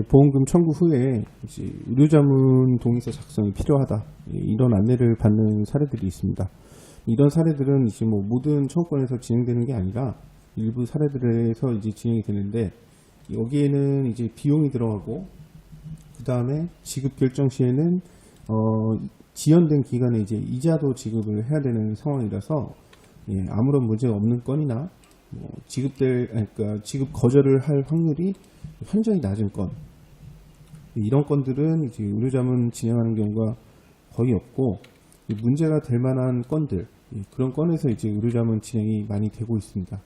보험금 청구 후에 이제 의료자문 동의서 작성이 필요하다, 이런 안내를 받는 사례들이 있습니다. 이런 사례들은 이제 뭐 모든 청구권에서 진행되는 게 아니라 일부 사례들에서 이제 진행이 되는데, 여기에는 이제 비용이 들어가고, 그 다음에 지급 결정 시에는 지연된 기간에 이제 이자도 지급을 해야 되는 상황이라서, 아무런 문제가 없는 건이나 그러니까 지급 거절을 할 확률이 현저히 낮은 건, 이런 건들은 이제 의료자문 진행하는 경우가 거의 없고, 문제가 될 만한 건들, 그런 건에서 이제 의료자문 진행이 많이 되고 있습니다.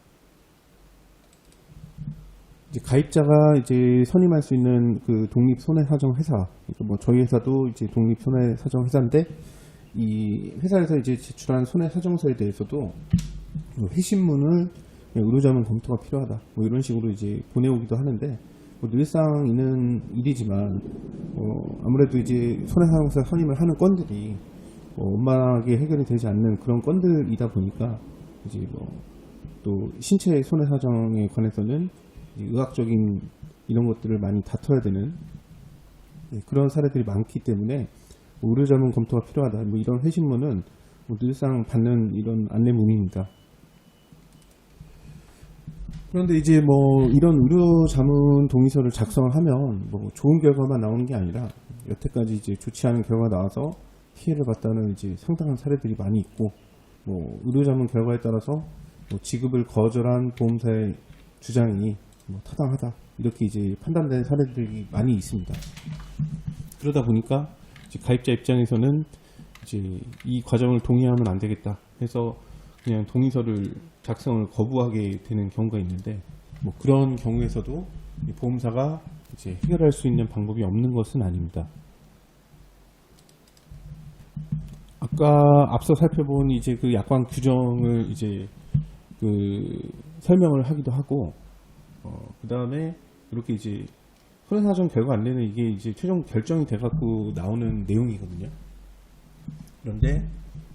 이제 가입자가 이제 선임할 수 있는 그 독립손해사정회사, 그러니까 뭐 저희 회사도 이제 독립손해사정회사인데, 이 회사에서 이제 제출한 손해사정서에 대해서도 회신문을 의료자문 검토가 필요하다, 뭐 이런 식으로 이제 보내오기도 하는데, 뭐 늘상 있는 일이지만 아무래도 이제 손해사정사 선임을 하는 건들이 원만하게 해결이 되지 않는 그런 건들이다 보니까, 이제 뭐 또 신체 손해사정에 관해서는 의학적인 이런 것들을 많이 다퉈야 되는 그런 사례들이 많기 때문에 의료자문 검토가 필요하다, 뭐 이런 회신문은 뭐 늘상 받는 이런 안내문입니다. 그런데 이제 뭐 이런 의료자문 동의서를 작성을 하면 뭐 좋은 결과만 나오는 게 아니라, 여태까지 이제 좋지 않은 결과가 나와서 피해를 봤다는 이제 상당한 사례들이 많이 있고, 뭐 의료자문 결과에 따라서 뭐 지급을 거절한 보험사의 주장이 뭐 타당하다, 이렇게 이제 판단된 사례들이 많이 있습니다. 그러다 보니까 이제 가입자 입장에서는 이제 이 과정을 동의하면 안 되겠다 해서 그냥 동의서를 작성을 거부하게 되는 경우가 있는데, 뭐 그런 경우에서도 보험사가 이제 해결할 수 있는 방법이 없는 것은 아닙니다. 아까 앞서 살펴본 이제 그 약관 규정을 이제 그 설명을 하기도 하고, 그 다음에 이렇게 이제 손해사정 결과 안내는 이게 이제 최종 결정이 돼갖고 나오는 내용이거든요. 그런데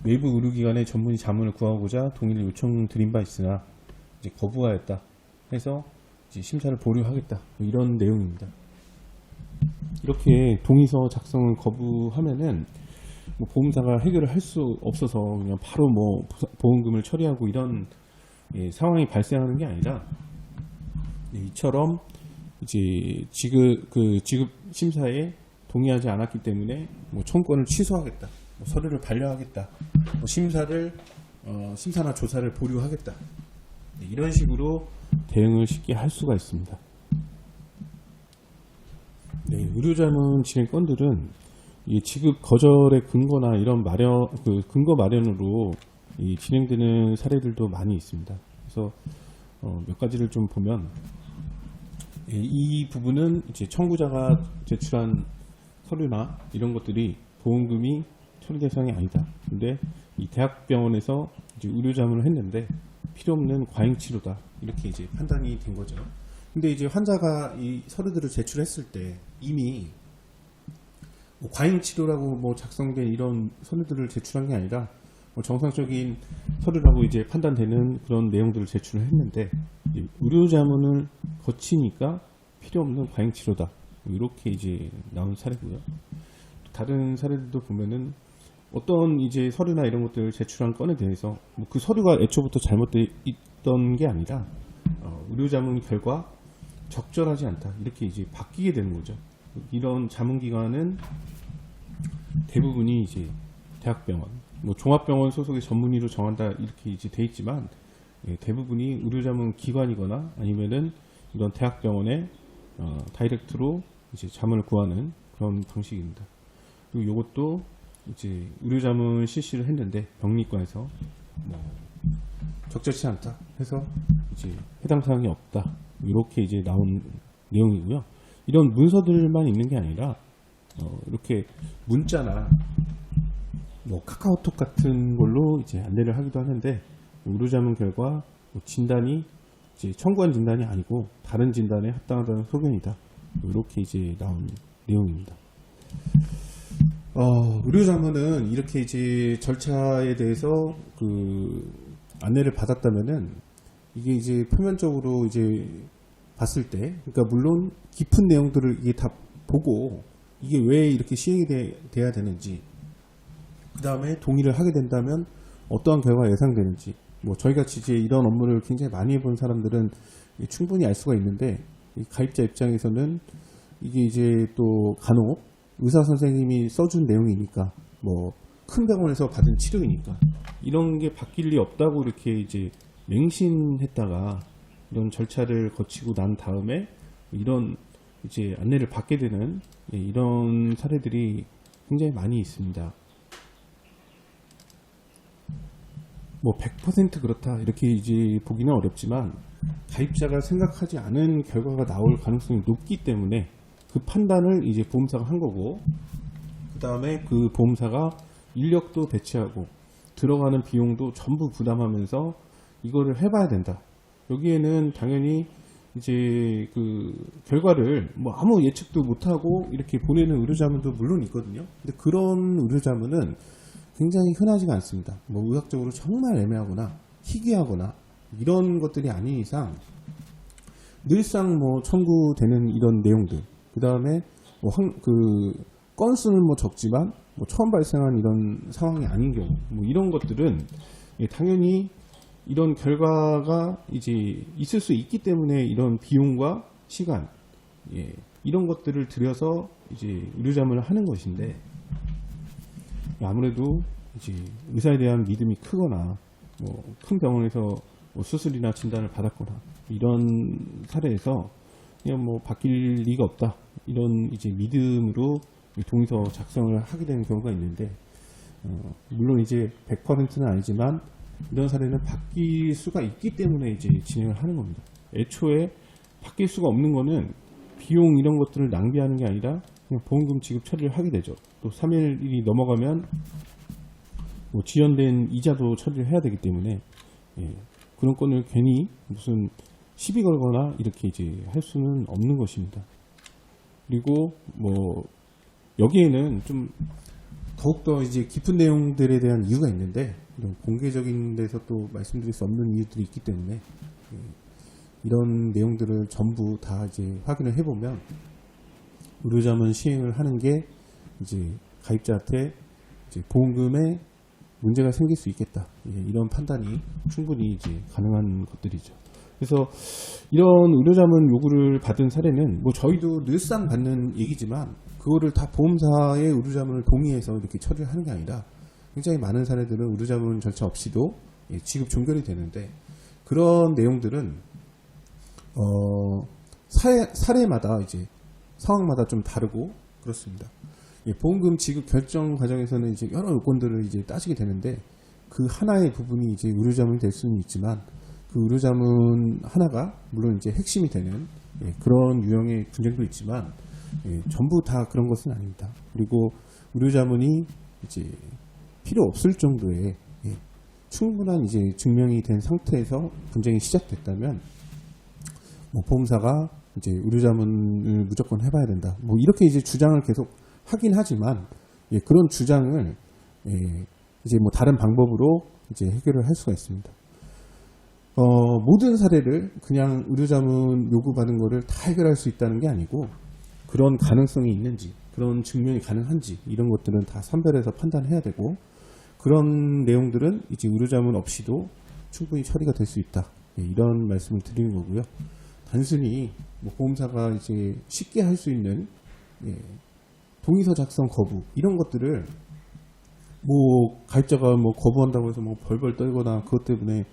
외부 의료기관의 전문의 자문을 구하고자 동의를 요청드린 바 있으나 이제 거부하였다 해서 이제 심사를 보류하겠다, 뭐 이런 내용입니다. 이렇게 동의서 작성을 거부하면은 뭐 보험사가 해결을 할 수 없어서 그냥 바로 뭐 보험금을 처리하고 이런 상황이 발생하는 게 아니라, 이처럼 이제 지급 심사에 동의하지 않았기 때문에 뭐 청구권을 취소하겠다, 뭐 서류를 반려하겠다, 뭐 심사나 조사를 보류하겠다, 이런 식으로 대응을 쉽게 할 수가 있습니다. 의료자문 진행 건들은 이 지급 거절의 근거나 이런 근거 마련으로 진행되는 사례들도 많이 있습니다. 그래서 몇 가지를 좀 보면, 이 부분은 이제 청구자가 제출한 서류나 이런 것들이 보험금이 처리 대상이 아니다. 근데 이 대학병원에서 이제 의료자문을 했는데 필요 없는 과잉 치료다, 이렇게 이제 판단이 된 거죠. 근데 이제 환자가 이 서류들을 제출했을 때 이미 뭐 과잉 치료라고 뭐 작성된 이런 서류들을 제출한 게 아니라 뭐 정상적인 서류라고 이제 판단되는 그런 내용들을 제출을 했는데, 의료자문을 거치니까 필요 없는 과잉 치료다, 뭐 이렇게 이제 나온 사례고요. 다른 사례들도 보면은 어떤 이제 서류나 이런 것들을 제출한 건에 대해서 뭐 그 서류가 애초부터 잘못되어 있던 게 아니라 의료자문 결과 적절하지 않다, 이렇게 이제 바뀌게 되는 거죠. 이런 자문기관은 대부분이 이제 대학병원, 뭐 종합병원 소속의 전문의로 정한다, 이렇게 이제 돼 있지만, 대부분이 의료자문 기관이거나 아니면은 이런 대학병원의 다이렉트로 이제 자문을 구하는 그런 방식입니다. 그리고 이것도 이제 의료자문 실시를 했는데 병리과에서 뭐 적절치 않다 해서 이제 해당 사항이 없다, 이렇게 이제 나온 내용이고요. 이런 문서들만 있는 게 아니라 이렇게 문자나 뭐 카카오톡 같은 걸로 이제 안내를 하기도 하는데, 의료자문 결과 진단이 이제 청구한 진단이 아니고 다른 진단에 합당하다는 소견이다, 이렇게 이제 나온 내용입니다. 의료자문은 이렇게 이제 절차에 대해서 그 안내를 받았다면은 이게 이제 표면적으로 이제 봤을 때, 그러니까 물론 깊은 내용들을 이게 다 보고 이게 왜 이렇게 시행이 돼야 되는지, 그 다음에 동의를 하게 된다면 어떠한 결과가 예상되는지, 뭐 저희같이 이제 이런 업무를 굉장히 많이 해본 사람들은 충분히 알 수가 있는데, 이 가입자 입장에서는 이게 이제 또 간혹 의사 선생님이 써준 내용이니까, 뭐 큰 병원에서 받은 치료이니까 이런 게 바뀔 리 없다고 이렇게 이제 맹신했다가 이런 절차를 거치고 난 다음에 이런 이제 안내를 받게 되는 이런 사례들이 굉장히 많이 있습니다. 뭐 100% 그렇다 이렇게 이제 보기는 어렵지만 가입자가 생각하지 않은 결과가 나올 가능성이 높기 때문에 그 판단을 이제 보험사가 한 거고, 그 다음에 그 보험사가 인력도 배치하고 들어가는 비용도 전부 부담하면서 이거를 해봐야 된다. 여기에는 당연히 이제 그 결과를 뭐 아무 예측도 못하고 이렇게 보내는 의료자문도 물론 있거든요. 근데 그런 의료자문은 굉장히 흔하지가 않습니다. 뭐 의학적으로 정말 애매하거나 희귀하거나 이런 것들이 아닌 이상 늘상 뭐 청구되는 이런 내용들, 그 다음에 뭐 그 건수는 뭐 적지만 뭐 처음 발생한 이런 상황이 아닌 경우, 뭐 이런 것들은 당연히 이런 결과가 이제 있을 수 있기 때문에 이런 비용과 시간, 이런 것들을 들여서 이제 의료자문을 하는 것인데, 아무래도 이제 의사에 대한 믿음이 크거나 뭐 큰 병원에서 뭐 수술이나 진단을 받았거나 이런 사례에서 그냥 뭐 바뀔 리가 없다, 이런 이제 믿음으로 동의서 작성을 하게 되는 경우가 있는데, 물론 이제 100%는 아니지만 이런 사례는 바뀔 수가 있기 때문에 이제 진행을 하는 겁니다. 애초에 바뀔 수가 없는 거는 비용 이런 것들을 낭비하는 게 아니라 그냥 보험금 지급 처리를 하게 되죠. 또 3일이 넘어가면 뭐 지연된 이자도 처리를 해야 되기 때문에, 그런 건을 괜히 무슨 시비 걸거나 이렇게 이제 할 수는 없는 것입니다. 그리고 뭐 여기에는 좀 더욱더 이제 깊은 내용들에 대한 이유가 있는데, 이런 공개적인 데서 또 말씀드릴 수 없는 이유들이 있기 때문에 이런 내용들을 전부 다 이제 확인을 해보면 의료자문 시행을 하는 게 이제 가입자한테 이제 보험금에 문제가 생길 수 있겠다, 이런 판단이 충분히 이제 가능한 것들이죠. 그래서 이런 의료자문 요구를 받은 사례는 뭐 저희도 늘상 받는 얘기지만 그거를 다 보험사의 의료자문을 동의해서 이렇게 처리를 하는 게 아니라 굉장히 많은 사례들은 의료자문 절차 없이도 지급 종결이 되는데, 그런 내용들은 사례마다 이제 상황마다 좀 다르고 그렇습니다. 보험금 지급 결정 과정에서는 이제 여러 요건들을 이제 따지게 되는데, 그 하나의 부분이 이제 의료자문이 될 수는 있지만 그 의료자문 하나가 물론 이제 핵심이 되는 그런 유형의 분쟁도 있지만 전부 다 그런 것은 아닙니다. 그리고 의료자문이 이제 필요 없을 정도의 충분한 이제 증명이 된 상태에서 분쟁이 시작됐다면 뭐 보험사가 이제 의료자문을 무조건 해봐야 된다, 뭐 이렇게 이제 주장을 계속 하긴 하지만 그런 주장을 이제 뭐 다른 방법으로 이제 해결을 할 수가 있습니다. 모든 사례를 그냥 의료자문 요구받은 거를 다 해결할 수 있다는 게 아니고, 그런 가능성이 있는지, 그런 증명이 가능한지 이런 것들은 다 선별해서 판단해야 되고, 그런 내용들은 이제 의료자문 없이도 충분히 처리가 될 수 있다, 이런 말씀을 드리는 거고요. 단순히 뭐 보험사가 이제 쉽게 할 수 있는 동의서 작성 거부 이런 것들을 뭐 가입자가 뭐 거부한다고 해서 뭐 벌벌 떨거나 그것 때문에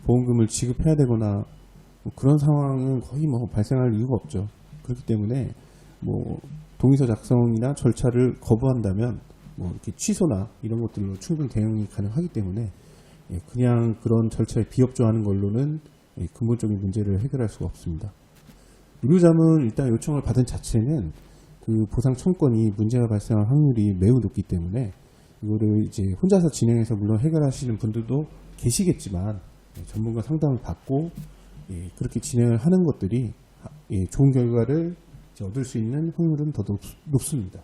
보험금을 지급해야 되거나 뭐 그런 상황은 거의 뭐 발생할 이유가 없죠. 그렇기 때문에 뭐 동의서 작성이나 절차를 거부한다면 뭐 이렇게 취소나 이런 것들로 충분히 대응이 가능하기 때문에 그냥 그런 절차에 비협조하는 걸로는 근본적인 문제를 해결할 수가 없습니다. 의료자문 일단 요청을 받은 자체는 그 보상 청구권이 문제가 발생할 확률이 매우 높기 때문에 이거를 이제 혼자서 진행해서 물론 해결하시는 분들도 계시겠지만 전문가 상담을 받고 그렇게 진행을 하는 것들이 좋은 결과를 얻을 수 있는 확률은 더 높습니다.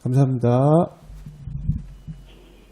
감사합니다.